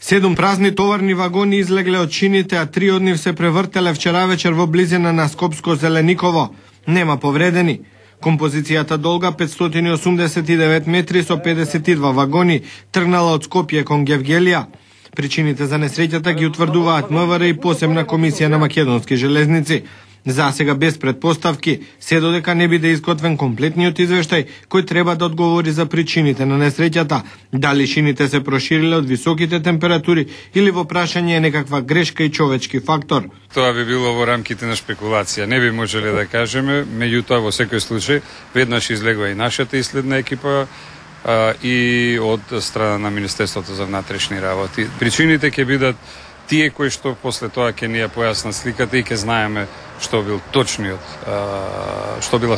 7 празни товарни вагони излегле од чините, а 3 од нив се превртеле вчера вечер во близина на Скопско-Зелениково. Нема повредени. Композицијата долга 589 метри со 52 вагони тргнала од Скопје кон Гевгелија. Причините за несреќата ги утврдуваат МВР и посебна комисија на Македонски железници. За сега без предпоставки, се додека не биде изготвен комплетниот извештај кој треба да одговори за причините на несреќата, дали шините се прошириле од високите температури или во прашање е некаква грешка и човечки фактор. Тоа би било во рамките на спекулација, не би можеле да кажеме, меѓутоа во секој случај веднаш излегува и нашата иследна екипа и од страна на Министерството за внатрешни работи. Причините ќе бидат тие кои што после тоа ќе ни ја појаснат сликата и ќе знаеме што била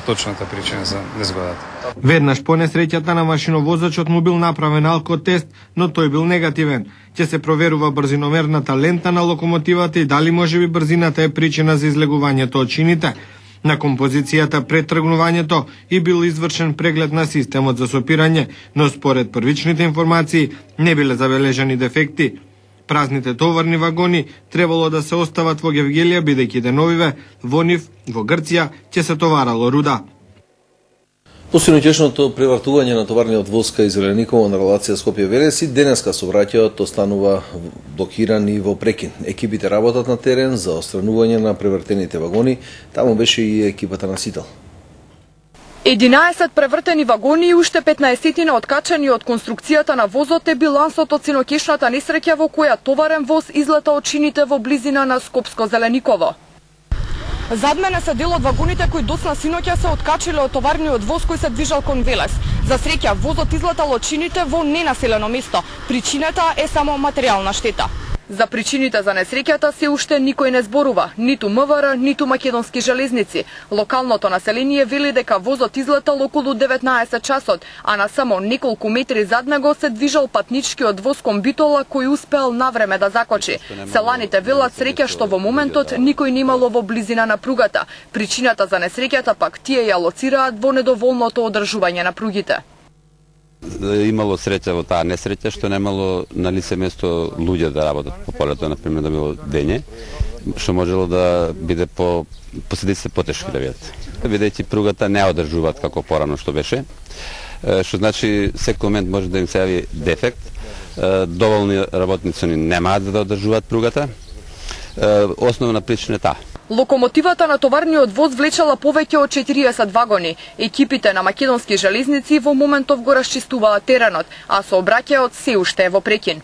точната причина за незгодата. Веднаш по несреќата на машиновозачот му бил направен алкотест, но тој бил негативен. Ќе се проверува брзиномерната лента на локомотивата и дали можеби брзината е причина за излегувањето од чините. На композицијата пред тргнувањето и бил извршен преглед на системот за сопирање, но според првичните информации не биле забележани дефекти. Празните товарни вагони требало да се остават во Гевгелија, бидејќи деновиве во нив, во Грција, ќе се товарало руда. По синоќешното превртување на товарниот воз кај Зелениково на релација Скопје-Велеси, денеска сообраќајот останува блокиран и во прекин. Екипите работат на терен за отстранување на превртените вагони, таму беше и екипата на Сител. 11 превртени вагони и уште 15 откачани од конструкцијата на возот е билансот од синоќешната несреќа во која товарен воз излета од чините во близина на Скопско-Зелениково. Зад мене се дел од вагоните кои доцна синоќа се откачиле од товарниот воз кој се движал кон Велес. За среќа, возот излетал од чините во ненаселено место. Причината е само материјална штета. За причините за несреќата се уште никој не зборува, ниту МВР, ниту Македонски железници. Локалното население вели дека возот излетал околу 19 часот, а на само неколку метри зад него се движал патничкиот воз кон Битола кој успеал навреме да закочи. Селаните велат среќа што во моментот никој немало во близина на пругата. Причината за несреќата пак тие ја лоцираат во недоволното одржување на пругите. Имало среќа во таа несреќа што немало на лице место луѓе да работат по полето, например да било дење, што можело да биде последиците потешки да бидат. Бидејќи пругата не одржуваат како порано што беше, што значи секој момент може да им се јави дефект, доволни работници немаат да одржуваат пругата. Основна причина е таа. Локомотивата на товарниот воз влечала повеќе од 40 вагони. Екипите на Македонски железници во моментов го расчистуваат теренот, а сообраќајот се уште е во прекин.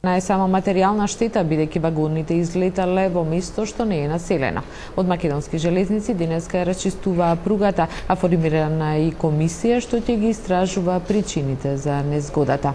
Не е само материјална штета, бидејќи вагоните излетале во место што не е населено. Од Македонски железници денеска расчистуваа пругата, а формирана и комисија што ќе ги истражува причините за незгодата.